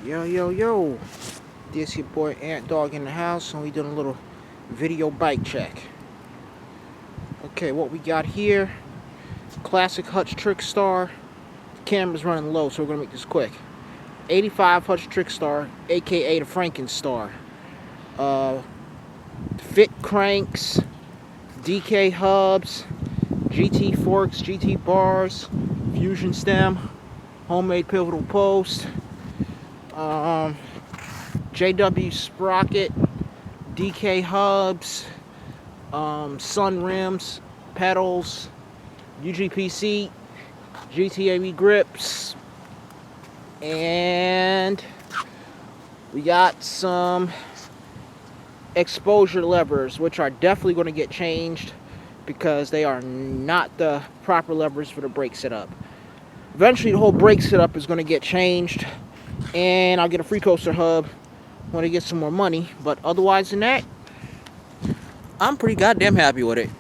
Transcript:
Yo, yo, yo. This your boy Ant Dog in the house, and we doing a little video bike check. Okay, what we got here, classic Hutch Trickstar. The camera's running low, so we're gonna make this quick. 85 Hutch Trickstar, aka the Frankenstar. Fit cranks, DK hubs, GT forks, GT bars, fusion stem, homemade pivotal post, JW sprocket, DK hubs, sun rims, pedals, UGP seat, GTAB grips, and we got some exposure levers, which are definitely going to get changed because they are not the proper levers for the brake setup. Eventually the whole brake setup is going to get changed, and I'll get a free coaster hub when I get some more money. But otherwise than that, I'm pretty goddamn happy with it.